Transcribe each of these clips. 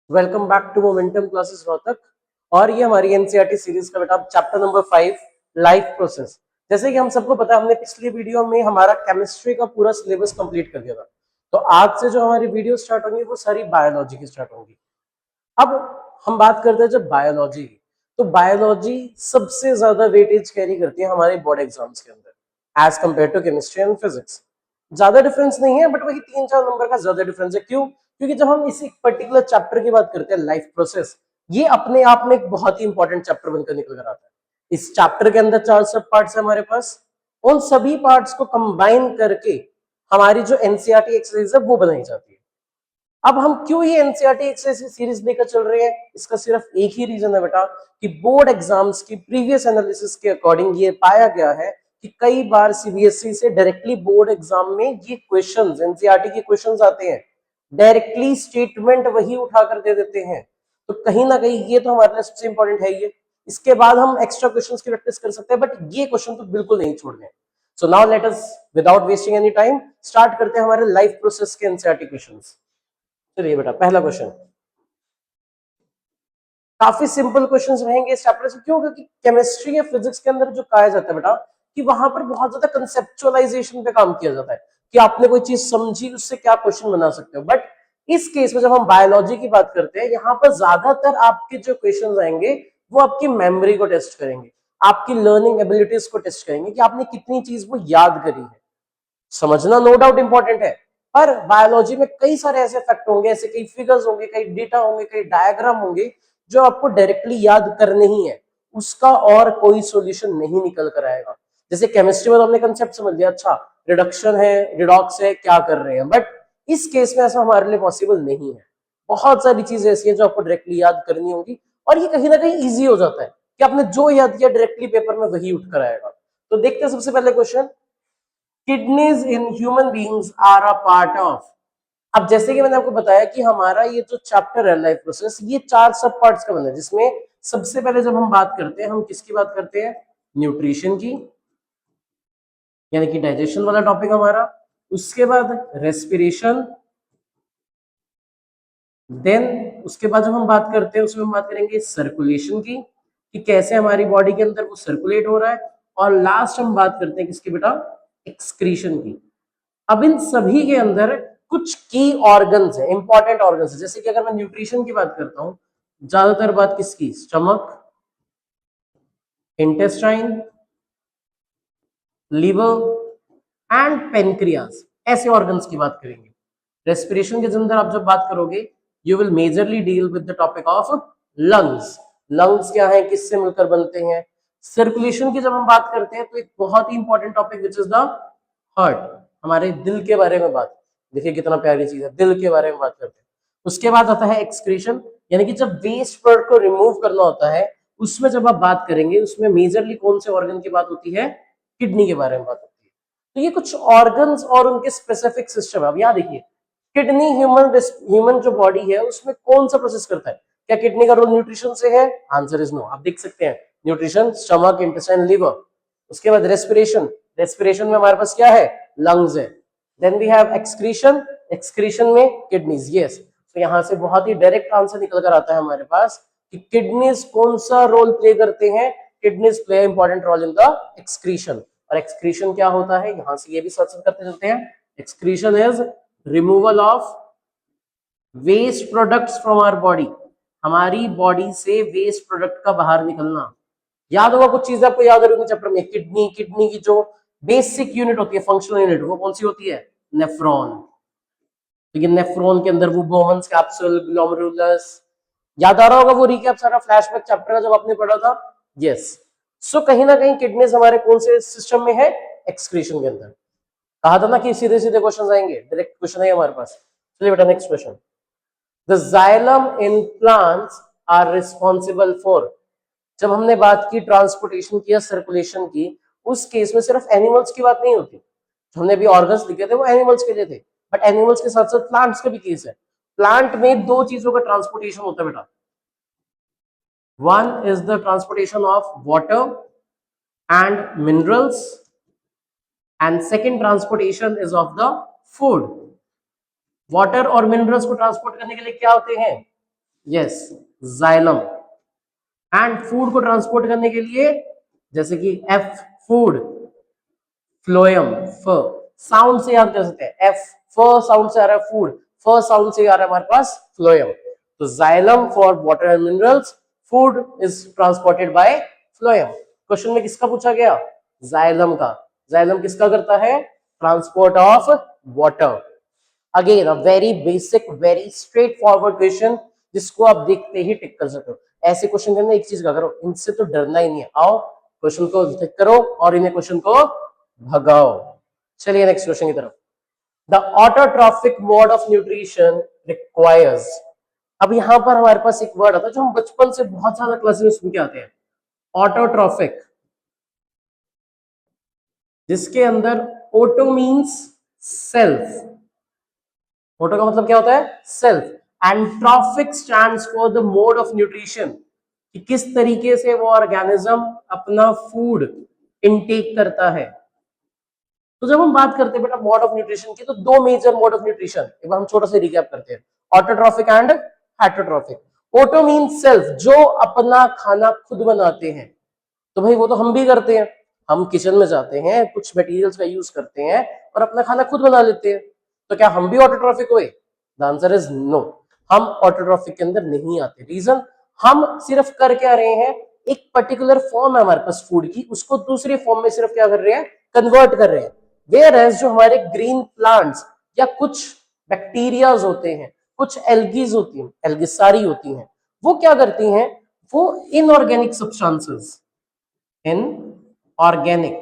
Welcome back to momentum classes Rohtak. और ये हमारी एनसीईआरटी सीरीज का बेटा चैप्टर नंबर 5 लाइफ प्रोसेस। जैसे कि हम सबको पता है, हमने पिछली वीडियो में हमारा केमिस्ट्री का पूरा सिलेबस कंप्लीट कर दिया था। तो आज से जो हमारी वीडियो स्टार्ट होंगी वो सारी बायोलॉजी की स्टार्ट होंगी। अब हम बात करते हैं जब बायोलॉजी की, तो बायोलॉजी सबसे ज्यादा वेटेज कैरी करती है हमारे बोर्ड एग्जाम्स के अंदर as compare to chemistry and physics. ज्यादा डिफरेंस नहीं है, बट वही 3-4 नंबर का ज्यादा डिफरेंस है। क्यों? क्योंकि जब हम इसी पर्टिकुलर चैप्टर की बात करते हैं लाइफ प्रोसेस, ये अपने आप में एक बहुत ही इंपॉर्टेंट चैप्टर बनकर निकल कर आता है। इस चैप्टर के अंदर 4 सब पार्ट्स है हमारे पास। उन सभी पार्ट्स को कंबाइन करके हमारी जो एनसीईआरटी एक्सरसाइज है वो बनाई जाती है। अब हम क्यों ये एनसीईआरटी एक्सरसाइज सीरीज लेकर चल रहे हैं, इसका सिर्फ एक ही रीजन है बेटा, कि बोर्ड एग्जाम्स की प्रीवियस एनालिसिस के अकॉर्डिंग ये पाया गया है कि कई बार सीबीएसई से डायरेक्टली बोर्ड एग्जाम में ये क्वेश्चंस, एनसीईआरटी के क्वेश्चंस आते हैं, डायरेक्टली स्टेटमेंट वही उठाकर दे देते हैं। तो कहीं ना कहीं ये तो हमारे लिए सबसे इंपॉर्टेंट है। ये इसके बाद हम एक्स्ट्रा क्वेश्चंस की प्रैक्टिस कर सकते हैं, बट ये क्वेश्चन तो बिल्कुल नहीं छोड़ने। So now let us without wasting any time start करते हैं हमारे लाइफ प्रोसेस के एनसीईआरटी क्वेश्चंस। चलिए बेटा, पहला क्वेश्चन काफी सिंपल क्वेश्चंस रहेंगे इस चैप्टर से। क्यों? क्योंकि केमिस्ट्री या फिजिक्स के अंदर जो कहा जाता है बेटा, कि वहां पर बहुत ज्यादा कंसेप्चुअलाइजेशन पे काम किया जाता है कि आपने कोई चीज समझी, उससे क्या क्वेश्चन बना सकते हो। बट इस केस में जब हम बायोलॉजी की बात करते हैं, यहाँ पर ज्यादातर आपके जो क्वेश्चन आएंगे वो आपकी मेमोरी को टेस्ट करेंगे, आपकी लर्निंग एबिलिटीज को टेस्ट करेंगे कि आपने कितनी चीज वो याद करी है। समझना नो डाउट इंपॉर्टेंट है, पर बायोलॉजी में कई सारे ऐसे फैक्ट होंगे, ऐसे कई फिगर्स होंगे, कई डेटा होंगे, कई डायग्राम होंगे जो आपको डायरेक्टली याद करने ही है, उसका और कोई सॉल्यूशन नहीं निकल कर आएगा। जैसे केमिस्ट्री में तो हमने कंसेप्ट समझ लिया, अच्छा रिडक्शन है, रिडॉक्स है, क्या कर रहे हैं, बट इस केस में ऐसा हमारे लिए पॉसिबल नहीं है। बहुत सारी चीजें ऐसी हैं जो आपको डायरेक्टली याद करनी होगी, और ये कहीं ना कहीं ईजी हो जाता है कि आपने जो याद किया डायरेक्टली पेपर में वही उठ कर आएगा। तो देखते हैं सबसे पहले question, kidneys in human beings are a part of. अब जैसे कि मैंने आपको बताया कि हमारा ये जो चैप्टर है लाइफ प्रोसेस, ये 4 सब पार्ट्स का बना है, जिसमें सबसे पहले जब हम बात करते हैं, हम किसकी बात करते हैं? न्यूट्रिशन की, यानी कि डाइजेशन वाला टॉपिक हमारा। उसके बाद रेस्पिरेशन, देन उसके बाद जब हम बात करते हैं उसमें हम बात करेंगे सर्कुलेशन की, कि कैसे हमारी बॉडी के अंदर वो सर्कुलेट हो रहा है। और लास्ट हम बात करते हैं किसकी बेटा? एक्सक्रीशन की। अब इन सभी के अंदर कुछ की ऑर्गन्स है, इंपॉर्टेंट ऑर्गन्स है। जैसे कि अगर मैं न्यूट्रिशन की बात करता हूं, ज्यादातर बात किसकी? Stomach, intestine, liver and pancreas, ऐसे ऑर्गन्स की बात करेंगे। रेस्पिरेशन के अंदर आप जब बात करोगे, you will majorly deal with the topic of lungs. Lungs क्या है, किससे मिलकर बनते हैं। सर्कुलेशन की जब हम बात करते हैं तो एक बहुत ही important topic which is the heart, हमारे दिल के बारे में बात। देखिए कितना प्यारी चीज है, दिल के बारे में बात करते हैं। उसके बाद आता है एक्सक्रीशन, यानी कि जब वेस्ट प्रोडक्ट को रिमूव करना होता है, उसमें जब आप बात करेंगे, उसमें मेजरली कौन से ऑर्गन की बात होती है? किडनी के बारे में बात होती है। तो ये कुछ ऑर्गन्स और उनके स्पेसिफिक सिस्टम है। अब यहाँ देखिए, किडनी ह्यूमन जो बॉडी है उसमें कौन सा प्रोसेस करता है? क्या किडनी का रोल न्यूट्रिशन से है? Answer is no. आप देख सकते हैं, न्यूट्रिशन स्टमक, इंटेस्टाइन, लिवर। उसके बाद रेस्पिरेशन, रेस्पिरेशन में हमारे पास क्या है? लंग्स है। Then we have excretion, excretion में किडनीज। यस, तो यहां से बहुत ही डायरेक्ट आंसर निकल कर आता है हमारे पास कि किडनीज कौन सा रोल प्ले करते हैं। Kidneys play important role in the excretion. और एक्सक्रीशन क्या होता है, यहां से ये भी सर्च करते चलते हैं। Excretion is removal of waste products from our body, हमारी बॉडी से वेस्ट प्रोडक्ट का बाहर निकलना। याद होगा कुछ चीजें आपको याद रखनी चैप्टर में, किडनी, किडनी की जो बेसिक यूनिट होती है, फंक्शनल यूनिट, वो कौन सी होती है? नेफ्रॉन। लेकिन नेफ्रॉन के अंदर वो बोमन्स कैप्सूल, ग्लोमेरुलस, याद आ रहा होगा वो रिकैप सारा फ्लैशबैक चैप्टर का जब आपने पढ़ा था। यस, सो कहीं ना कहीं किडनीज हमारे कौन से सिस्टम में है? एक्सक्रीशन के अंदर। कहा था ना कि सीधे सीधे क्वेश्चन आएंगे, डायरेक्ट क्वेश्चन है हमारे पास। चलिए बेटा next question, the xylem in plants are responsible for. जब हमने बात की ट्रांसपोर्टेशन की या सर्कुलेशन की, उस केस में सिर्फ एनिमल्स की बात नहीं होती। जो हमने अभी ऑर्गन्स लिखे थे वो एनिमल्स के लिए थे, बट एनिमल्स के साथ साथ प्लांट्स का भी केस है। प्लांट में 2 चीजों का ट्रांसपोर्टेशन होता है बेटा। One is the transportation of water and minerals, and second transportation is of the food. Water और मिनरल्स को ट्रांसपोर्ट करने के लिए क्या होते हैं? Yes, xylem. एंड फूड को ट्रांसपोर्ट करने के लिए, जैसे कि एफ फूड, फ्लोएम, फ साउंड से याद कर सकते हैं, एफ फ साउंड से आ रहा है फूड, फ साउंड से आ रहा है हमारे पास फ्लोएम। तो xylem for water and minerals, food is transported by phloem. Question में किसका पूछा गया? जाइलम का। जाइलम किसका करता है? Transport of water. Again a very basic, very straight forward question, जिसको आप देखते ही टिक कर सकते हो। ऐसे क्वेश्चन के अंदर एक चीज क्या करो, इनसे तो डरना ही नहीं है। आओ क्वेश्चन को टिक करो और इन्हें क्वेश्चन को भगाओ। चलिए नेक्स्ट क्वेश्चन की तरफ। The autotrophic mode of nutrition requires. अब यहां पर हमारे पास एक वर्ड आता है जो हम बचपन से बहुत ज्यादा क्लासेस में सुन के आते हैं, ऑटोट्रॉफिक, जिसके अंदर ऑटो मीन्स सेल्फ। ऑटो का मतलब क्या होता है? Self. And trophic stands for the mode of nutrition, कि किस तरीके से वो ऑर्गेनिज्म अपना फूड इनटेक करता है। तो जब हम बात करते हैं बेटा मोड ऑफ न्यूट्रिशन की, तो दो मेजर मोड ऑफ न्यूट्रिशन, एक बार हम छोटा सा रिकैप करते हैं, autotrophic and heterotrophic. Auto means self, जो अपना खाना खुद बनाते हैं। तो भाई वो तो हम भी करते हैं, हम किचन में जाते हैं, कुछ मटेरियल्स का यूज करते हैं और अपना खाना खुद बना लेते हैं। तो क्या हम भी ऑटोट्रॉफिक हुए? द आंसर इज नो, हम ऑटोट्रॉफिक के अंदर नहीं आते। रीजन, हम सिर्फ कर क्या रहे हैं, एक पर्टिकुलर फॉर्म है हमारे पास फूड की, उसको दूसरे फॉर्म में सिर्फ क्या कर रहे हैं, कन्वर्ट कर रहे हैं। वेयर एज जो हमारे ग्रीन प्लांट्स या कुछ बैक्टीरियाज होते हैं, कुछ एल्गीज होती हैं, एल्गीज सारी होती हैं, वो क्या करती हैं, वो इनऑर्गेनिक सब्सटेंसेस, इनऑर्गेनिक,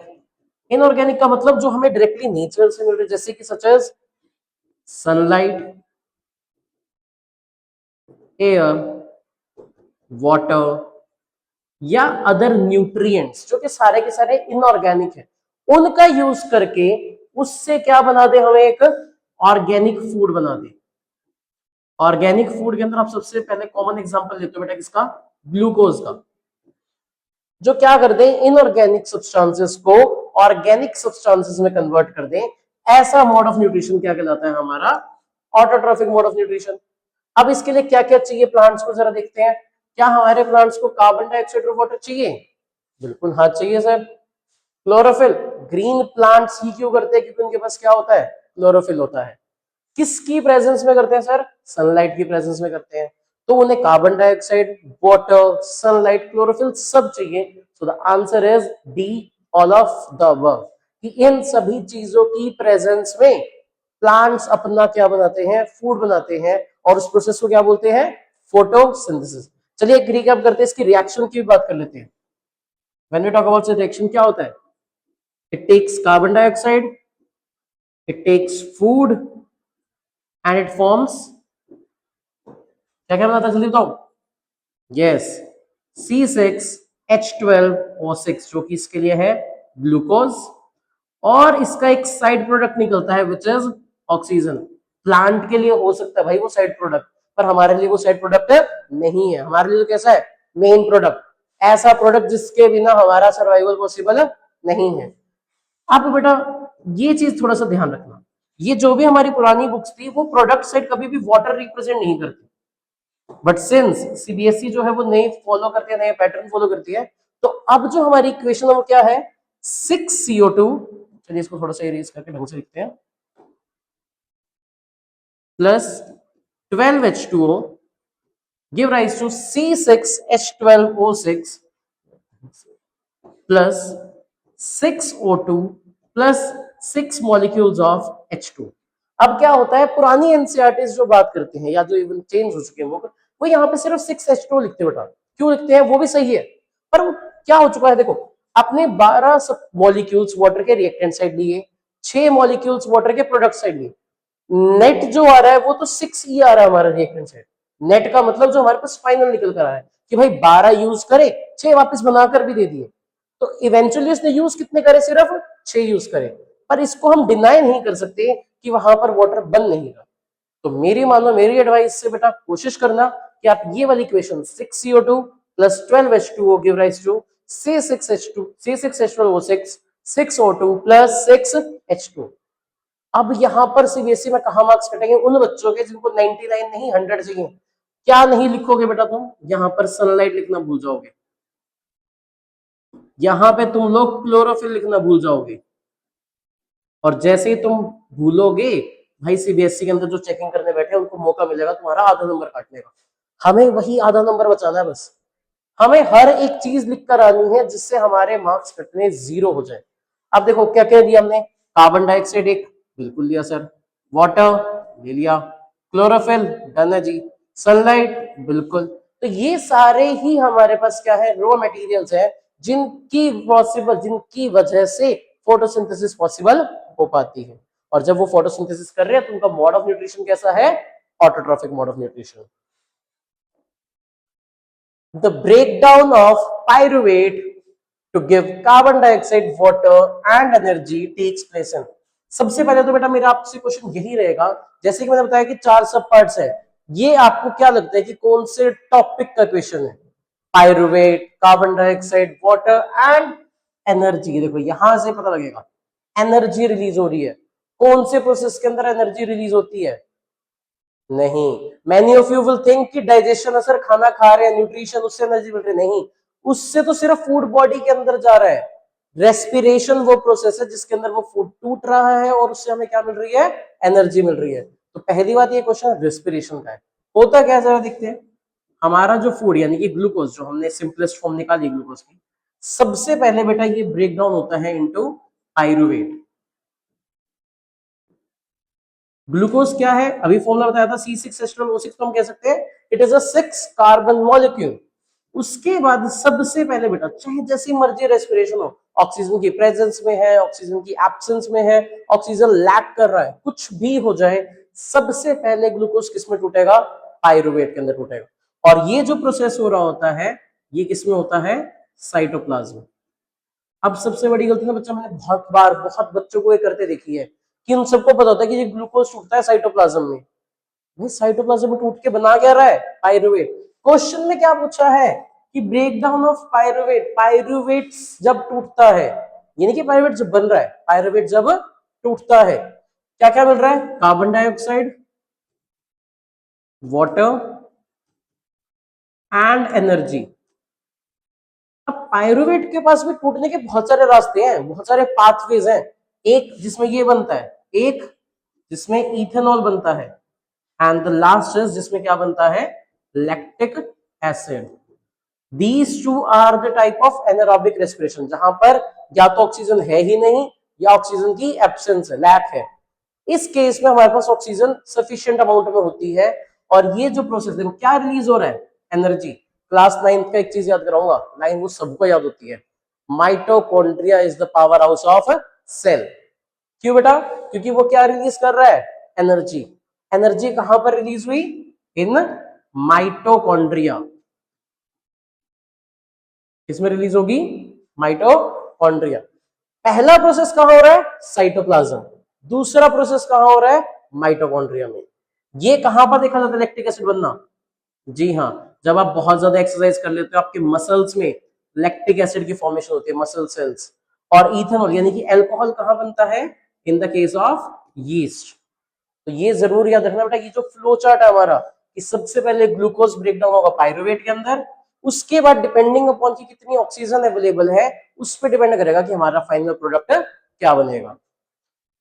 इनऑर्गेनिक का मतलब जो हमें डायरेक्टली नेचर से मिल रहे, जैसे कि such as sunlight, air, water या अदर न्यूट्रिएंट्स, जो कि सारे के सारे इनऑर्गेनिक है, उनका यूज करके उससे क्या बना दे, हमें एक ऑर्गेनिक फूड बना दे। ऑर्गेनिक फूड के अंदर आप सबसे पहले कॉमन एग्जांपल लेते हो बेटा किसका? ग्लूकोज का, जो क्या कर दे, इनऑर्गेनिक सब्सटेंसेस को ऑर्गेनिक सब्सटेंसेस में कन्वर्ट कर दे। ऐसा मोड ऑफ न्यूट्रिशन क्या कहलाता है? हमारा ऑटोट्रॉफिक मोड ऑफ न्यूट्रिशन। अब इसके लिए क्या क्या चाहिए प्लांट्स को, जरा देखते हैं। क्या हमारे प्लांट्स को कार्बन डाइऑक्साइड और वाटर चाहिए? बिल्कुल हाँ चाहिए सर। क्लोरोफिल, ग्रीन प्लांट्स ही क्यों करते हैं? क्योंकि उनके पास क्या होता है? क्लोरोफिल होता है। किसकी प्रेजेंस में करते हैं सर? सनलाइट की प्रेजेंस में करते हैं। तो उन्हें carbon dioxide, water, sunlight, chlorophyll सब चाहिए। So the answer is D, all of the above, कि इन सभी चीजों की प्रेजेंस में प्लांट्स अपना क्या बनाते हैं? फूड बनाते हैं। और उस प्रोसेस को क्या बोलते हैं? फोटोसिंथेसिस। चलिए एक रिकैप करते हैं, इसकी रिएक्शन की भी बात कर लेते हैं। When we talk about reaction, क्या होता है? It takes carbon dioxide, it takes food and it forms, क्या क्या बनाता है जल्दी बताओ? यस, C6H12O6, जो कि इसके लिए है ग्लूकोज, और इसका एक साइड प्रोडक्ट निकलता है विच इज ऑक्सीजन। प्लांट के लिए हो सकता है भाई वो साइड प्रोडक्ट, पर हमारे लिए वो साइड प्रोडक्ट नहीं है। हमारे लिए तो कैसा है? मेन प्रोडक्ट, ऐसा प्रोडक्ट जिसके बिना हमारा सर्वाइवल पॉसिबल नहीं है। अब बेटा ये चीज थोड़ा सा ध्यान रखना, ये जो भी हमारी पुरानी बुक्स थी वो प्रोडक्ट साइड कभी भी वाटर रिप्रेजेंट नहीं करती, बट सिंस सीबीएसई जो है वो नए फॉलो करती है, नए पैटर्न फॉलो करती है, तो अब जो हमारी इक्वेशन है वो क्या है? 6CO2, चलिए इसको थोड़ा सा इरेज करके ढंग से लिखते हैं, plus 12H2O give rise to C6H12O6 plus 6O2 plus 6 molecules of H2। अब क्या होता है, पुरानी एनसीईआरटी जो बात करते हैं या जो इवन चेंज हो चुके हैं वो यहाँ पे सिर्फ 6H2 लिखते हैं बेटा। क्यों लिखते हैं? वो भी सही है, पर वो क्या हो चुका है, देखो आपने 12 सब मॉलिक्यूल्स वाटर के रिएक्टेंट साइड लिए, 6 मॉलिक्यूल्स वाटर के प्रोडक्ट साइड लिए, नेट जो आ रहा है वो तो 6 आ रहा है हमारा रिएक्टेंट साइड। नेट का मतलब जो हमारे पास फाइनल निकल कर आया है कि भाई 12 यूज करे, 6 वापस बनाकर भी दे दिए, तो इवेंचुअली उसने यूज कितने करे? सिर्फ 6 यूज करे। पर इसको हम डिनाई नहीं कर सकते कि वहां पर वाटर बन नहीं रहा। तो मेरी मानो, मेरी एडवाइस से बेटा कोशिश करना कि आप ये वाली equation 6CO2 plus 12H2O give rise to C6H12O6 6O2 plus 6H2। अब यहां पर सीबीएसई में कहा मार्क्स कटेंगे? उन बच्चों के जिनको 99 नहीं 100 चाहिए। क्या नहीं लिखोगे बेटा तुम, यहां पर सनलाइट लिखना भूल जाओगे, यहां पे तुम लोग क्लोरोफिल लिखना भूल जाओगे। और जैसे ही तुम भूलोगे, भाई सीबीएसई के अंदर जो चेकिंग करने बैठे हैं उनको मौका मिलेगा तुम्हारा आधा नंबर काटने का। हमें वही आधा नंबर बचाना है बस। हमें हर एक चीज लिख कर आनी है जिससे हमारे मार्क्स कटने जीरो हो जाए। अब देखो क्या क्या दिया हमने, कार्बन डाइऑक्साइड एक, बिल्कुल लिया सर, वाटर ले लिया, क्लोरोफिल डन है जी, सनलाइट बिल्कुल। तो ये सारे ही हमारे पास क्या है, रॉ मटेरियल्स है जिनकी वजह से फोटोसिंथेसिस पॉसिबल हो पाती है। और जब वो फोटोसिंथेसिस कर रहे हैं तो उनका मोड ऑफ न्यूट्रिशन कैसा है, autotrophic mode of nutrition. The breakdown of pyruvate to give carbon dioxide, water and energy takes place in। सबसे पहले तो बेटा मेरा आपसे क्वेश्चन यही रहेगा, जैसे कि मैंने बताया कि 4 सब पार्ट्स है, ये आपको क्या लगता है कि कौन से टॉपिक का क्वेश्चन है? Pyruvate, carbon dioxide, water and energy. देखो यहां से पता लगेगा एनर्जी रिलीज हो रही है, कौन से प्रोसेस के अंदर एनर्जी रिलीज होती है? नहीं, many of you will think कि डाइजेशन है सर, खाना खा रहे हैं, न्यूट्रिशन, उससे एनर्जी मिल रही है। नहीं, उससे तो सिर्फ फूड बॉडी के अंदर जा रहा है। रेस्पिरेशन वो प्रोसेस है जिसके अंदर वो फूड टूट रहा है और उससे हमें क्या मिल रही है, एनर्जी मिल रही है। तो पहली बात ये क्वेश्चन रेस्पिरेशन का है। होता क्या जरा देखते हैं। हमारा जो फूड यानी कि ग्लूकोज, जो हमने सिंपलेस्ट फॉर्म निकाली ग्लूकोज की, सबसे पहले बेटा ये ब्रेक डाउन होता है इनटू पायरुवेट। ग्लूकोज क्या है, अभी फॉर्मूला बताया था C6H12O6, तो हम कह सकते हैं it is a 6 carbon molecule. उसके बाद सबसे पहले बेटा चाहे जैसी मर्जी रेस्पिरेशन हो, ऑक्सीजन की प्रेजेंस में है, ऑक्सीजन की एब्सेंस में है, ऑक्सीजन लैक कर रहा है, कुछ भी हो जाए, सबसे पहले ग्लूकोज किसमें टूटेगा, पायरुवेट के अंदर टूटेगा। और ये जो प्रोसेस हो रहा होता है ये किसमें होता है, साइटोप्लाज्म। अब सबसे बड़ी गलती ना बच्चा, मैंने बहुत बार बहुत बच्चों को ये करते देखी है कि उन सबको पता होता है कि ये ग्लूकोज टूटता है साइटोप्लाज्म में। भाई साइटोप्लाज्म में टूट के बना क्या रहा है, पायरुवेट। क्वेश्चन में क्या पूछा है कि break down of pyruvate, pyruvate जब टूटता है, यानी कि पायरुवेट जब बन रहा है, पायरुवेट जब टूटता है क्या क्या मिल रहा है, carbon dioxide, water and energy. अब पायरुवेट के पास भी टूटने के बहुत सारे रास्ते हैं, बहुत सारे पाथवेज हैं। एक जिसमें ये बनता है, एक जिसमें इथेनॉल बनता है, एंड द लास्ट इज जिसमें क्या बनता है, lactic acid. These two are the type of anaerobic respiration, जहां पर या तो ऑक्सीजन है ही नहीं या ऑक्सीजन की एब्सेंस है, लैक है। इस केस में हमारे पास ऑक्सीजन सफिशिएंट अमाउंट में होती है। और ये जो प्रोसेस देखो क्या रिलीज हो रहा है, एनर्जी। क्लास 9th का एक चीज याद कराऊंगा, लाइन वो सबको याद होती है, mitochondria is the power house of cell. क्यों बेटा, क्योंकि वो क्या रिलीज कर रहा है, एनर्जी। एनर्जी कहां पर रिलीज हुई, इन माइटोकॉन्ड्रिया। किसमें रिलीज होगी, माइटोकॉन्ड्रिया। पहला प्रोसेस कहां हो रहा है, साइटोप्लाज्म। दूसरा प्रोसेस कहां हो रहा है, माइटोकॉन्ड्रिया में। ये कहां पर देखा जाता है लैक्टिक एसिड बनना, जी हाँ, जब आप बहुत ज्यादा एक्सरसाइज कर लेते हो आपके मसल्स में लैक्टिक एसिड की फॉर्मेशन होती है, मसल सेल्स। और इथेनॉल यानी कि अल्कोहल कहां बनता है, in the case of yeast. तो ये जरूर याद रखना बेटा, ये जो फ्लो चार्ट है हमारा, कि सबसे पहले ग्लूकोज ब्रेक डाउन होगा पायरुवेट के अंदर, उसके बाद डिपेंडिंग अपॉन की कितनी ऑक्सीजन अवेलेबल है उस पर डिपेंड करेगा कि हमारा फाइनल प्रोडक्ट क्या बनेगा।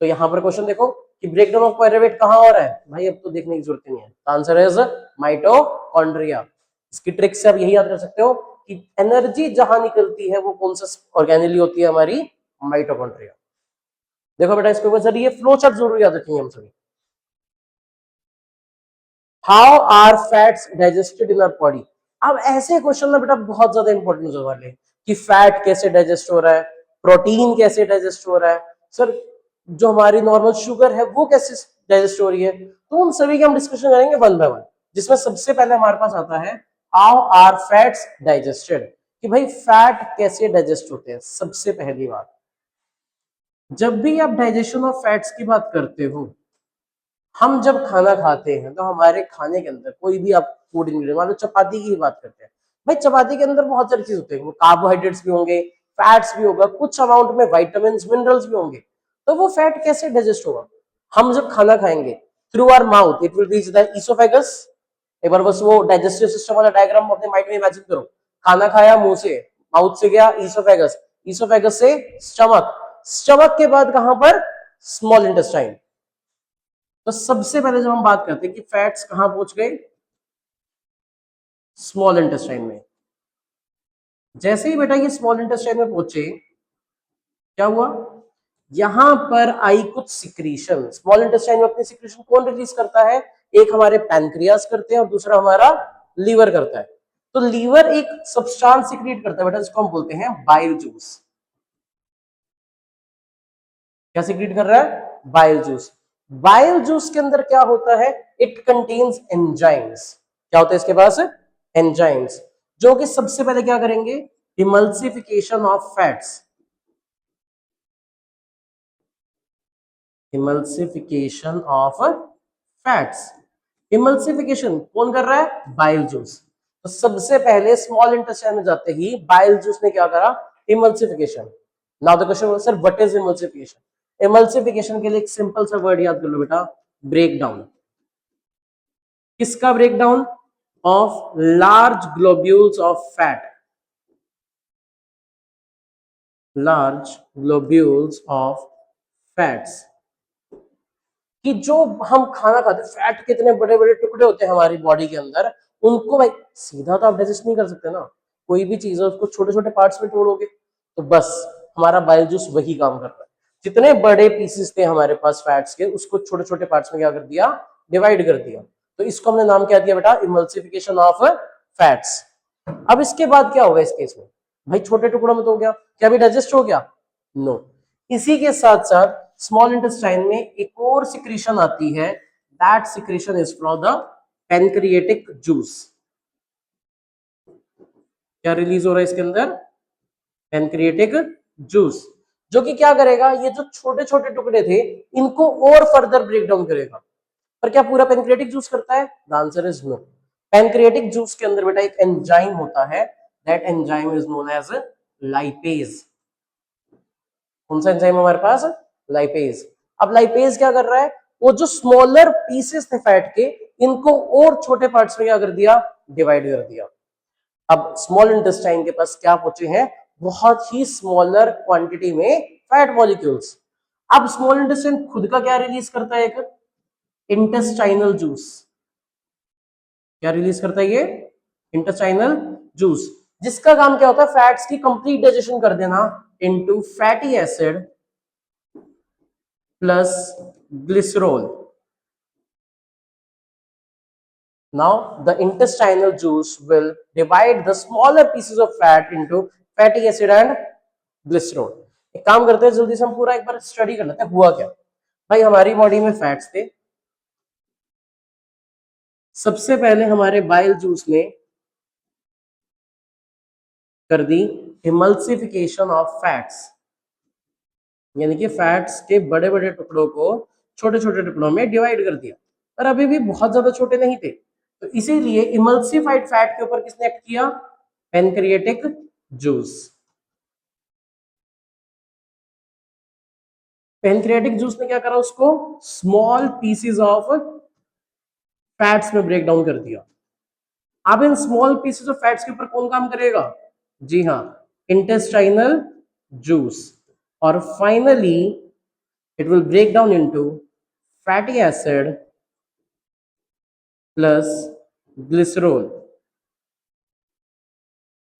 तो यहाँ पर क्वेश्चन देखो कि ब्रेकडाउन ऑफ पायरुवेट कहां हो रहा है, भाई अब तो देखने की जरूरत नहीं है, आंसर इज माइटोकॉन्ड्रिया। इसकी ट्रिक से आप यही याद कर सकते हो कि एनर्जी जहां निकलती है वो कौन सा ऑर्गेनेली होती है, हमारी माइटोकॉन्ड्रिया। देखो बेटा इसके ऊपर ये फ्लो चार्ट जरूर याद रखेंगे हम सभी। How are fats digested in our body. अब ऐसे क्वेश्चन ना बेटा बहुत ज्यादा इंपॉर्टेंट होने वाले हैं कि फैट कैसे डाइजेस्ट हो रहा है, प्रोटीन कैसे डाइजेस्ट हो रहा है, सर जो हमारी नॉर्मल शुगर है वो कैसे डाइजेस्ट हो रही है। तो उन सभी की हम डिस्कशन करेंगे वन बाय वन, जिसमें सबसे पहले हमारे पास आता है हाउ आर फैट्स डाइजेस्टेड, कि भाई फैट कैसे डाइजेस्ट होते हैं। सबसे पहली बात, जब भी आप डाइजेशन ऑफ फैट्स की बात करते हो, हम जब खाना खाते हैं तो हमारे खाने के अंदर कोई भी आप फूड इंग्रेडिएंट, मान लो चपाती की बात करते हैं, भाई चपाती के अंदर बहुत सारी चीज होते हैं, वो कार्बोहाइड्रेट्स भी होंगे, फैट्स भी होगा, कुछ अमाउंट में विटामिन मिनरल्स भी होंगे। तो वो फैट कैसे डाइजेस्ट होगा, हम जब खाना खाएंगे through our mouth it will reach the esophagus, एक बार बस वो डाइजेस्टिव सिस्टम वाला डायग्राम अपने माइंड में इमेजिन करो। खाना खाया मुंह से, माउथ से गया ईसोफेगस, ईसोफेगस से स्टमक, स्टमक के बाद कहां पर, स्मॉल इंटेस्टाइन। तो सबसे पहले जब हम बात करते हैं कि फैट्स कहां पहुंच गए, स्मॉल इंटेस्टाइन में। जैसे ही बेटा ये स्मॉल इंटेस्टाइन में पहुंचे, क्या हुआ, यहां पर आई कुछ सिक्रीशन। स्मॉल इंटेस्टाइन में अपनी सिक्रीशन कौन रिलीज करता है, एक हमारे पैनक्रियास करते हैं और दूसरा हमारा लीवर करता है। तो लीवर एक सब्सटेंस सिक्रीट करता है बेटा, जिसको हम बोलते हैं बाइल जूस। क्या सिक्रीट कर रहा है, बाइल जूस। बाइल जूस के अंदर क्या होता है, इट कंटेन्स एंजाइम्स। क्या होता है इसके पास, एंजाइम्स, जो कि सबसे पहले क्या करेंगे, emulsification of fats. Emulsification of fats. Emulsification कौन कर रहा है, बाइल जूस। तो सबसे पहले स्मॉल इंटेस्टाइन में जाते ही बाइल जूस ने क्या करा, emulsification. Now the question sir what is emulsification. Emulsification के लिए एक सिंपल सा वर्ड याद कर लो बेटा, ब्रेक डाउन। किसका break down, of large globules of fat, large globules of fats. कि जो हम खाना खाते हैं, फैट के इतने बड़े बड़े टुकड़े होते हैं हमारी बॉडी के अंदर, उनको भाई सीधा तो आप डाइजेस्ट नहीं कर सकते ना, कोई भी चीज है उसको छोटे छोटे पार्ट्स में तोड़ोगे, तो बस हमारा बाइल जूस वही काम कर रहा है। जितने बड़े पीसेस थे हमारे पास फैट्स के, उसको छोटे छोटे पार्ट्स में क्या कर दिया, डिवाइड कर दिया। तो इसको हमने नाम क्या दिया बेटा, इमल्सिफिकेशन ऑफ फैट्स। अब इसके बाद क्या होगा इस केस में, भाई छोटे टुकड़ों में तो हो गया, क्या भी डाइजेस्ट हो गया, नो। इसी के साथ साथ स्मॉल इंटेस्टाइन में एक और सिक्रीशन आती है, that secretion is from the pancreatic juice. क्या रिलीज हो रहा है इसके अंदर, पैनक्रिएटिक जूस, जो कि क्या करेगा, ये जो छोटे छोटे टुकड़े थे इनको और फर्दर ब्रेक डाउन करेगा। पर क्या पूरा पैनक्रिएटिक जूस करता है, the answer is no. Pancreatic juice के अंदर बेटा एक एंजाइम होता है, that enzyme is known as lipase. कौन सा एंजाइम हमारे पास, लाइपेज। अब लाइपेज क्या कर रहा है, वो जो स्मॉलर पीसेस थे फैट के, इनको और छोटे पार्ट्स में क्या कर दिया, डिवाइड कर दिया। अब स्मॉल इंटेस्टाइन के पास क्या पहुंचे हैं, बहुत ही स्मॉलर क्वांटिटी में फैट मॉलिक्यूल्स। अब स्मॉल इंटेस्टाइन खुद का क्या रिलीज करता है, एक इंटेस्टाइनल जूस। क्या रिलीज करता है ये, इंटेस्टाइनल जूस, जिसका काम क्या होता है, फैट्स की कंप्लीट डाइजेशन कर देना into fatty acid plus glycerol. Now the intestinal juice will divide the smaller pieces of fat into fatty acid and glycerol। एक काम करते हैं, जल्दी से हम पूरा एक बार स्टडी कर लेते हैं हुआ क्या। भाई हमारी बॉडी में फैट्स थे, सबसे पहले हमारे बाइल जूस ने कर दी इमल्सिफिकेशन ऑफ फैट्स, यानी कि फैट्स के बड़े बड़े टुकड़ों को छोटे छोटे टुकड़ों में डिवाइड कर दिया, पर अभी भी बहुत ज्यादा छोटे नहीं थे। तो इसीलिए इमल्सिफाइड फैट के ऊपर किसने एक्ट किया, पैनक्रिएटिक जूस। पैनक्रिएटिक जूस ने क्या करा, उसको स्मॉल पीसेस ऑफ फैट्स में ब्रेक डाउन कर दिया। अब in small pieces of fats के ऊपर कौन काम करेगा, जी हाँ, इंटेस्टाइनल जूस। और finally it will break down into fatty acid plus glycerol,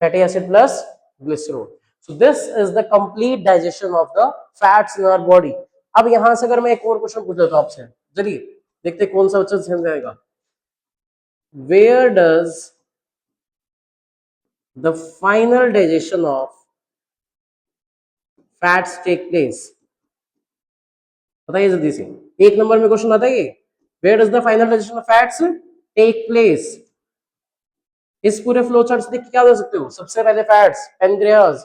fatty acid plus glycerol। So this is the complete digestion of the fats in our body। अब यहां से अगर मैं एक और क्वेश्चन पूछ लेता हूं आपसे, चलिए देखते कौन सा बच्चा ध्यान जाएगा। Where does the final digestion of fats take place? बताइए जल्दी से, एक नंबर में क्वेश्चन आता है ये, Where does the final digestion of fats take place? इस पूरे फ्लो चार्ट से देख के क्या दे सकते हो, सबसे पहले फैट्स, पैनक्रियाज,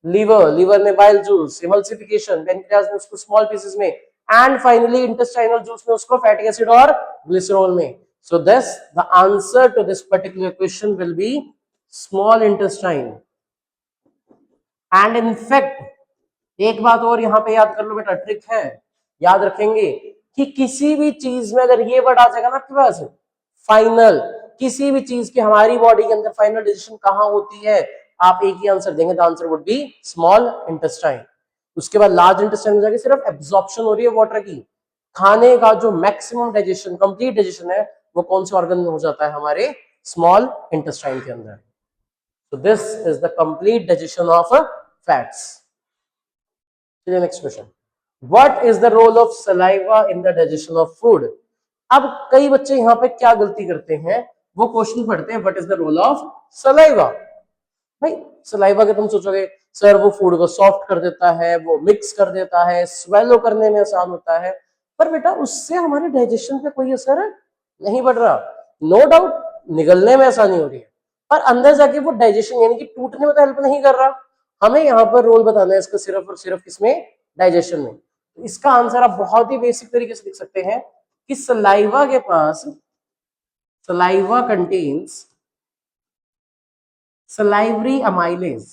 लीवर, लीवर में बाइल जूस, इमल्सिफिकेशन, पैनक्रियाज ने उसको स्मॉल पीसेस में, एंड फाइनली इंटेस्टाइनल जूस ने उसको फैटी एसिड और ग्लिसरॉल में। So this the answer to this particular question will be small intestine. And in fact एक बात और यहां पे याद कर लो बेटा, ट्रिक है, याद रखेंगे कि किसी भी चीज में अगर ये वर्ड आ जाएगा ना आपके पास, फाइनल, किसी भी चीज की हमारी बॉडी के अंदर फाइनल डाइजेशन कहाँ होती है, आप एक ही आंसर देंगे, the answer would be small intestine. उसके बाद लार्ज इंटेस्टाइन में जाके सिर्फ एब्जॉर्प्शन हो रही है वाटर की। खाने का जो मैक्सिमम डाइजेशन, कंप्लीट डाइजेशन है, वो कौन से ऑर्गन में हो जाता है, हमारे स्मॉल इंटेस्टाइन के अंदर। So this is the complete digestion of fats. Next question. What is the role of saliva in the digestion of food? अब कई बच्चे यहाँ पे क्या गलती करते हैं, वो क्वेश्चन पढ़ते हैं what is the role of saliva. भाई सलाइवा के तुम सोचोगे सर वो फूड को सॉफ्ट कर देता है, वो मिक्स कर देता है, स्वेलो करने में आसान होता है, पर बेटा उससे हमारे डाइजेशन पे कोई असर नहीं पड़ रहा। नो डाउट निगलने में आसानी हो रही है, पर अंदर जाके वो डाइजेशन यानी कि टूटने में तो हेल्प नहीं कर रहा। हमें यहाँ पर रोल बताना है इसका सिर्फ और सिर्फ किसमें, डाइजेशन में। तो इसका आंसर आप बहुत ही बेसिक तरीके से लिख सकते हैं कि सलाइवा के पास, saliva contains salivary amylase.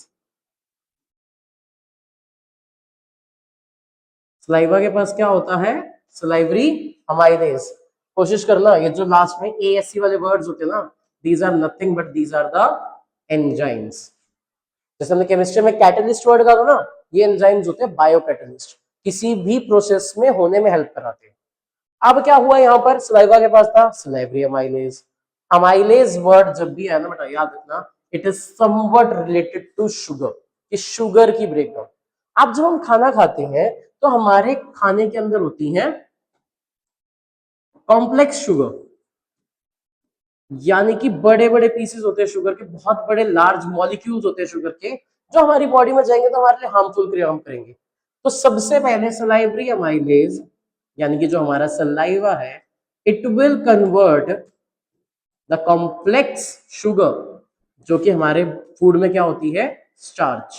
Saliva के पास क्या होता है, सलाइवरी अमाइलेज। कोशिश करना ये जो लास्ट में एएससी वाले वर्ड्स होते हैं ना, these are nothing but these are the enzymes. जैसे हमने केमिस्ट्री में कैटलिस्ट वर्ड का था ना, ये एंजाइम्स होते हैं बायो कैटलिस्ट, किसी भी प्रोसेस में होने में हेल्प कराते हैं। अब क्या हुआ यहाँ पर, सलाइवा के पास था सलाइवरी अमाइलेज। अमाइलेज वर्ड जब भी है ना बेटा याद रखना, it is something related to sugar, कि शुगर की ब्रेकडाउन। अब जब हम खाना खाते हैं तो हमारे खाने के अंदर होती है कॉम्प्लेक्स शुगर, यानी कि बड़े बड़े पीसेस होते हैं शुगर के, बहुत बड़े लार्ज मॉलिक्यूल्स होते हैं शुगर के, जो हमारी बॉडी में जाएंगे तो हमारे लिए हार्मफुल क्रिया करेंगे। तो सबसे पहले सलाइवरी अमाइलेज यानी कि जो हमारा सलाइवा है, it will convert the complex sugar, जो कि हमारे फूड में क्या होती है, स्टार्च।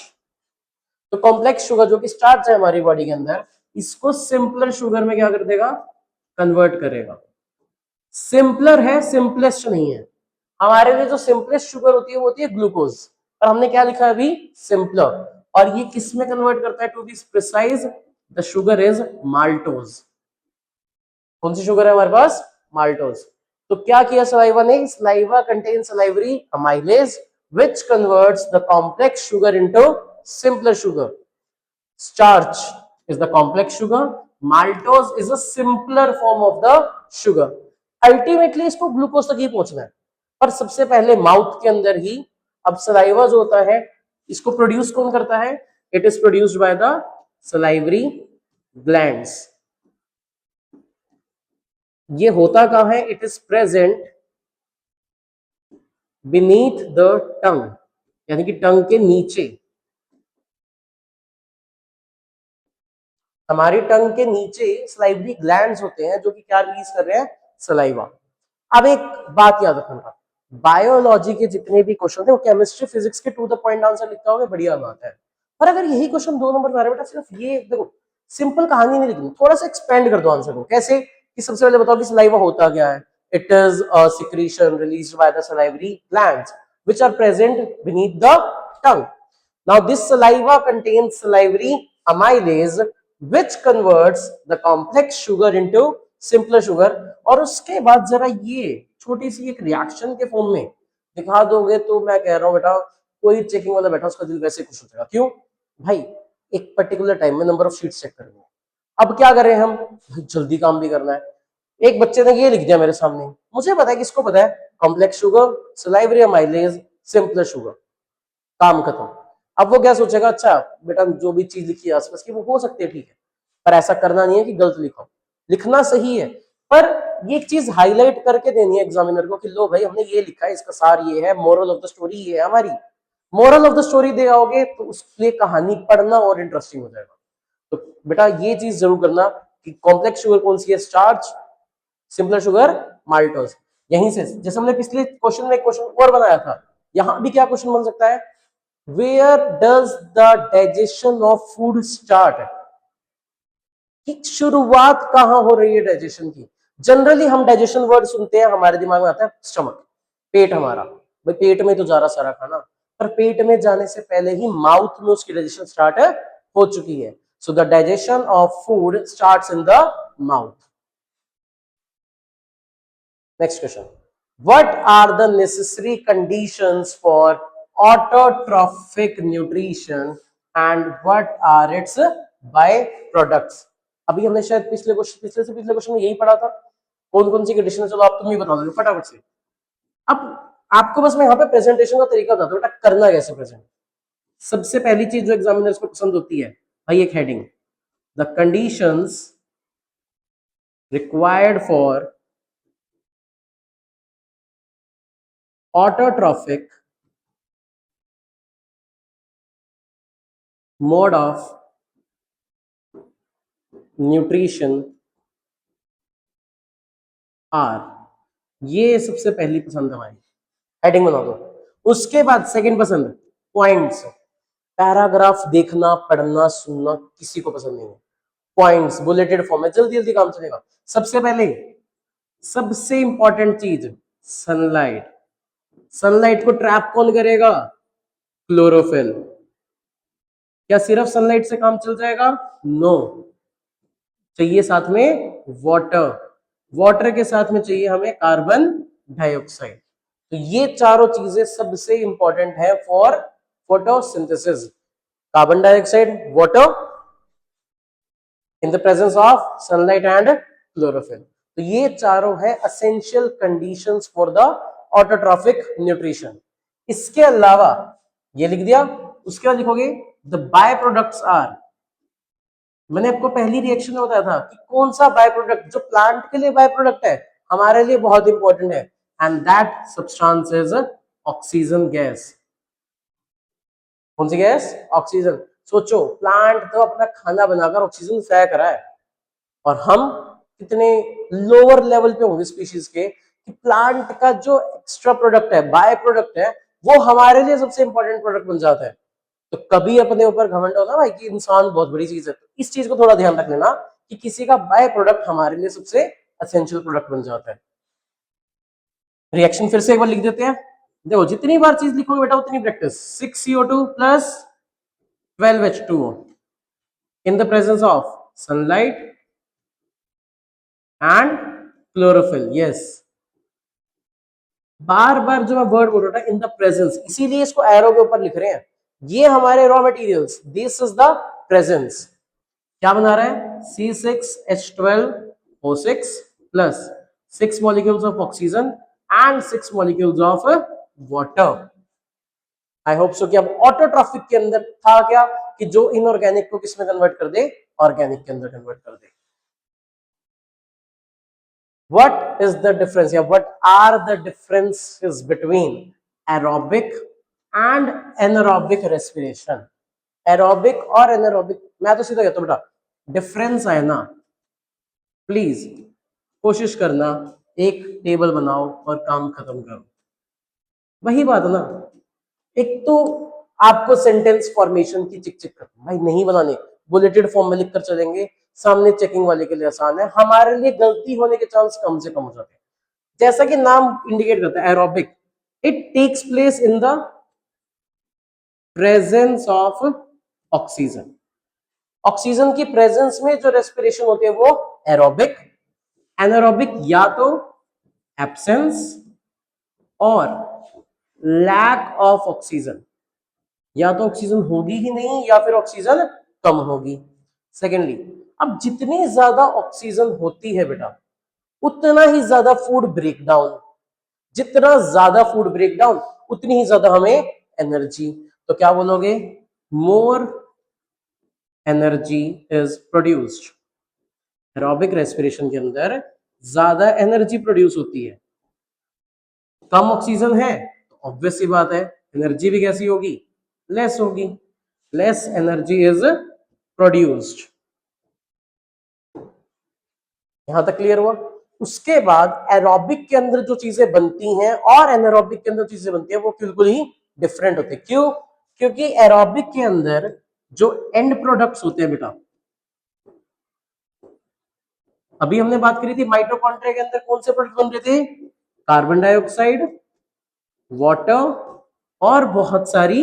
तो कॉम्प्लेक्स शुगर जो कि स्टार्च है हमारी बॉडी के अंदर, इसको सिंपलर शुगर में क्या कर देगा, कन्वर्ट करेगा। सिंपलर है, सिंपलेस्ट नहीं है। हमारे लिए जो सिंपलेस्ट शुगर होती है वो होती है ग्लूकोज, और हमने क्या लिखा है अभी, सिंपलर। और ये किस में कन्वर्ट करता है, to be precise the sugar is maltose. कौन सी शुगर है हमारे पास, माल्टोज। तो क्या किया सलाइवा ने, saliva contain salivary amylase which converts the complex sugar into simpler sugar. Starch is the complex sugar, maltose is a simpler form of the sugar. Ultimately इसको glucose तक ही पहुंचना है, पर सबसे पहले माउथ के अंदर ही। अब सलाइवा जो होता है इसको प्रोड्यूस कौन करता है, it is produced by the salivary glands. ये होता कहां है, it is present beneath the टंग, यानी कि टंग के नीचे। हमारी टंग के नीचे सलाइवरी ग्लैंड्स होते हैं जो कि क्या रिलीज कर रहे हैं, सलाइवा। अब एक बात याद रखना, बायोलॉजी के जितने भी क्वेश्चन थे वो केमिस्ट्री फिजिक्स के टू द पॉइंट आंसर लिखता होगा, बढ़िया बात है। पर अगर यही क्वेश्चन 2 नंबर पर आ रहा है बेटा, सिर्फ ये देखो सिंपल कहानी नहीं लिखनी, थोड़ा सा एक्सपेंड कर दो आंसर को। कैसे कि सबसे पहले बताओ कि सलाइवा होता क्या है, it is a secretion released by the salivary glands which are present beneath the tongue. Now this saliva contains salivary amylase which converts the complex sugar into simpler sugar। और उसके बाद जरा ये छोटी सी एक रिएक्शन के फॉर्म में दिखा दोगे तो मैं कह रहा हूं बेटा, कोई चेकिंग वाला बैठा उसका दिल वैसे खुश हो जाएगा। क्यों भाई, एक पर्टिकुलर टाइम में नंबर ऑफ शीट्स चेक करेंगे। अब क्या करें हम, जल्दी काम भी करना है। एक बच्चे ने ये लिख दिया मेरे सामने, मुझे पता है किसको पता है, complex sugar, salivary amylase, simpler sugar, काम खत्म। अब वो क्या सोचेगा, अच्छा बेटा जो भी चीज लिखी है आसपास की वो हो सकती है, ठीक है, पर ऐसा करना नहीं है कि गलत लिखो, लिखना सही है, पर ये एक चीज हाईलाइट करके देनी है एग्जामिनर को कि लो भाई हमने ये लिखा है, इसका सार ये है, मोरल ऑफ द स्टोरी ये है हमारी। Moral of the story they आओगे तो उसके लिए कहानी पढ़ना और इंटरेस्टिंग हो जाएगा। तो बेटा ये चीज जरूर करना कि कॉम्प्लेक्स शुगर कौन सी है, स्टार्च, सिंपलर शुगर माल्टोज। यहीं से जैसे हमने पिछले क्वेश्चन में क्वेश्चन और बनाया था, यहां भी क्या क्वेश्चन बन सकता है, where does the digestion of food start, कि शुरुआत कहां हो रही है डाइजेशन की। जनरली हम डाइजेशन वर्ड सुनते हैं हमारे दिमाग में आता है स्टमक, पेट हमारा, भाई पेट में तो जा रहा सारा खाना, पर पेट में जाने से पहले ही माउथ में उसकी डाइजेशन स्टार्ट हो चुकी है। So the digestion of food starts in the mouth. Next question, What are the necessary conditions for autotrophic nutrition and what are its byproducts? अभी हमने शायद पिछले से पिछले क्वेश्चन में यही पढ़ा था। कौन कौन सी कंडीशन है, चलो आप तुम ही बता दो फटाफट से। अब आपको बस मैं यहाँ पे प्रेजेंटेशन का तरीका बता दो, बेटा करना कैसे प्रेजेंट। सबसे पहली चीज जो एग्जामिनर्स को पसंद होती है भाई, एक heading, the conditions required for autotrophic mode of nutrition are, ये सबसे पहली पसंद है भाई, हेडिंग बना दो। उसके बाद सेकंड पसंद पॉइंट्स। पैराग्राफ देखना पढ़ना सुनना किसी को पसंद नहीं है, पॉइंट्स बुलेटेड फॉर्म में जल्दी जल्दी काम चलेगा। सबसे पहले सबसे इंपॉर्टेंट चीज सनलाइट। सनलाइट को ट्रैप कौन करेगा? क्लोरोफिल। क्या सिर्फ सनलाइट से काम चल जाएगा? नो, चाहिए साथ में वाटर, वाटर के साथ में चाहिए हमें कार्बन डाइऑक्साइड। तो ये चारों चीजें सबसे इंपॉर्टेंट है for photosynthesis. Carbon dioxide, water in the presence of sunlight and chlorophyll. तो ये चारों है essential conditions for the autotrophic nutrition. इसके अलावा ये लिख दिया, उसके बाद लिखोगे द बाय प्रोडक्ट्स आर। मैंने आपको पहली रिएक्शन में बताया था कि कौन सा बाय प्रोडक्ट जो प्लांट के लिए बाय प्रोडक्ट है हमारे लिए बहुत इंपॉर्टेंट है, and that substance is oxygen gas. कौन सी गैस? ऑक्सीजन। सोचो प्लांट तो अपना खाना बनाकर ऑक्सीजन फेंक रहा है, और हम कितने लोअर लेवल पे होंगे स्पीशीज के कि प्लांट का जो एक्स्ट्रा प्रोडक्ट है, बाय प्रोडक्ट है, वो हमारे लिए सबसे इंपॉर्टेंट प्रोडक्ट बन जाता है। तो कभी अपने ऊपर घमंड होना भाई कि इंसान बहुत बड़ी चीज है, तो इस चीज को थोड़ा ध्यान रख लेना कि किसी का बाय प्रोडक्ट हमारे लिए सबसे एसेंशियल प्रोडक्ट बन जाता है। रिएक्शन फिर से एक बार लिख देते हैं। देखो जितनी बार चीज लिखोगे बेटा उतनी practice. 6CO2 plus 12H2O in the presence of sunlight and chlorophyll. Yes, बार बार जो मैं वर्ड बोल रहा था इन द प्रेजेंस, इसीलिए इसको एरो के ऊपर लिख रहे हैं। ये हमारे raw materials, this is the presence. क्या बना रहा है? C6H12O6 plus 6 molecules of oxygen and 6 molecules of water. I hope so कि अब ऑटोट्रॉफिक के अंदर था क्या कि जो इनऑर्गेनिक को किसमें कन्वर्ट कर दे? ऑर्गेनिक के अंदर कन्वर्ट कर दे। What is the difference? Yeah, what are the differences between aerobic and anaerobic respiration? Aerobic और एनारोबिक, मैं तो सीधा कहता हूं बेटा डिफरेंस है ना, प्लीज कोशिश करना एक टेबल बनाओ और काम खत्म करो। वही बात है ना, एक तो आपको सेंटेंस फॉर्मेशन की चिक चिक करनी भाई नहीं बनाने, बुलेटेड फॉर्म में लिखकर चलेंगे, सामने चेकिंग वाले के लिए आसान है, हमारे लिए गलती होने के चांस कम से कम हो जाते हैं। जैसा कि नाम इंडिकेट करता है aerobic, it takes place in the presence of oxygen. Oxygen की प्रेजेंस में जो रेस्पिरेशन होती है वो एरोबिक। एनारोबिक या तो एब्सेंस और लैक ऑफ ऑक्सीजन, या तो ऑक्सीजन होगी ही नहीं या फिर ऑक्सीजन कम होगी। सेकेंडली, अब जितनी ज्यादा ऑक्सीजन होती है बेटा उतना ही ज्यादा फूड ब्रेकडाउन, जितना ज्यादा फूड ब्रेकडाउन उतनी ही ज्यादा हमें एनर्जी। तो क्या बोलोगे? More energy is produced. Aerobic respiration के अंदर ज्यादा एनर्जी प्रोड्यूस होती है, कम ऑक्सीजन है तो ऑब्वियस सी बात है एनर्जी भी कैसी होगी? लेस होगी। Less energy is produced. यहां तक क्लियर हुआ? उसके बाद एरोबिक के अंदर जो चीजें बनती हैं और एनारोबिक के अंदर चीजें बनती हैं वो बिल्कुल ही डिफरेंट होते हैं। क्यों? क्योंकि एरोबिक के अंदर जो एंड प्रोडक्ट्स होते हैं बेटा, अभी हमने बात करी थी माइटोकॉन्ड्रिया के अंदर कौन से प्रोडक्ट बन रहे थे? कार्बन डाइऑक्साइड, वाटर और बहुत सारी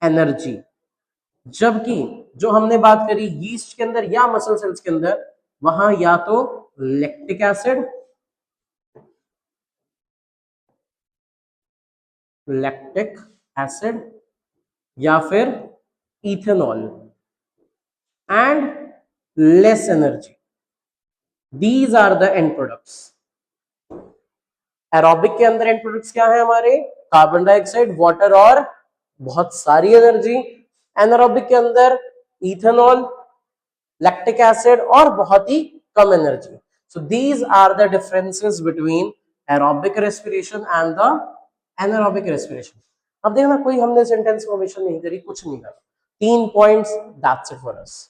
एनर्जी। जबकि जो हमने बात करी यीस्ट के अंदर या मसल सेल्स के अंदर, वहां या तो लैक्टिक एसिड लैक्टिक एसिड या फिर ethanol and less energy, these are the end products. Aerobic के अंदर एंड प्रोडक्ट्स क्या है हमारे, कार्बन डाइऑक्साइड, वाटर और बहुत सारी एनर्जी। एनारोबिक के अंदर इथेनॉल, लैक्टिक एसिड और बहुत ही कम energy. So these are the differences between aerobic respiration and the anaerobic respiration. अब देखना, कोई हमने सेंटेंस फॉर्मेशन नहीं करी, कुछ नहीं करा, 3 points, that's it for us.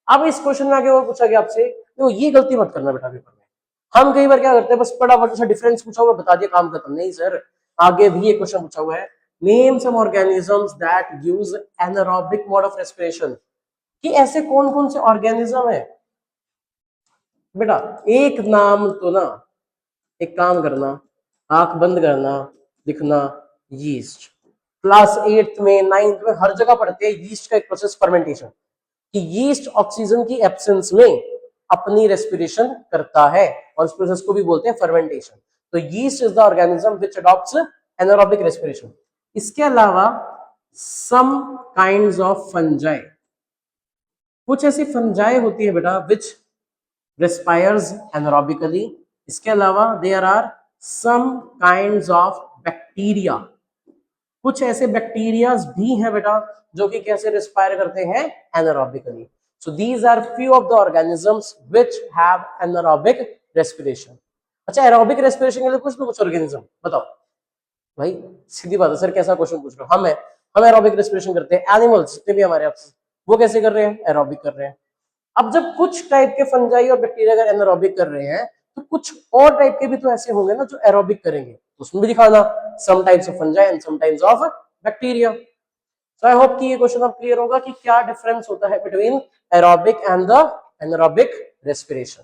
अब इस क्वेश्चन में आगे और पूछा गया आपसे, तो ये गलती मत करना बेटा पेपर में। हम कई बार क्या करते हैं, बस फटाफट से डिफरेंस पूछा हुआ बता दिया, काम खत्म। नहीं सर, आगे भी एक क्वेश्चन पूछा हुआ है, name some organisms that use anaerobic mode of respiration. कि ऐसे कौन कौन से ऑर्गेनिज्म है बेटा, एक नाम तो ना, एक काम करना, आंख बंद करना, लिखना यीस्ट। क्लास 8th में 9th में हर जगह पढ़ते हैं यीस्ट का एक प्रोसेस फर्मेंटेशन, कि यीस्ट ऑक्सीजन की एब्सेंस में अपनी रेस्पिरेशन करता है और उस प्रोसेस को भी बोलते हैं फर्मेंटेशन। तो yeast is the organism which adopts anaerobic respiration. इसके अलावा सम काइंड्स ऑफ फंजाई, कुछ ऐसी फंजाई होती है बेटा विच रेस्पायर्स एनारोबिकली। इसके अलावा there are some kinds of bacteria, कुछ ऐसे बैक्टीरियाज भी हैं बेटा जो कि कैसे रेस्पायर करते हैं, anaerobically. So these are few of the organisms which have anaerobic respiration. अच्छा, एरोबिक रेस्पिरेशन के लिए कुछ ना कुछ ऑर्गेनिज्म बताओ भाई, सीधी बात है सर, कैसा क्वेश्चन पूछ रहे हो। हम एरोबिक रेस्पिरेशन करते हैं, एनिमल्स जितने भी हमारे आपसे, वो कैसे कर रहे हैं, एरोबिक कर रहे हैं। अब जब कुछ टाइप के फंजाई और बैक्टीरिया अगर एनारोबिक कर रहे हैं, तो कुछ और टाइप के भी तो ऐसे होंगे ना जो एरोबिक करेंगे, तो उसमें भी दिखाना, some types of fungi and some types of bacteria. So I hope कि ये क्वेश्चन अब क्लियर होगा कि क्या डिफरेंस होता है between aerobic and the anaerobic respiration.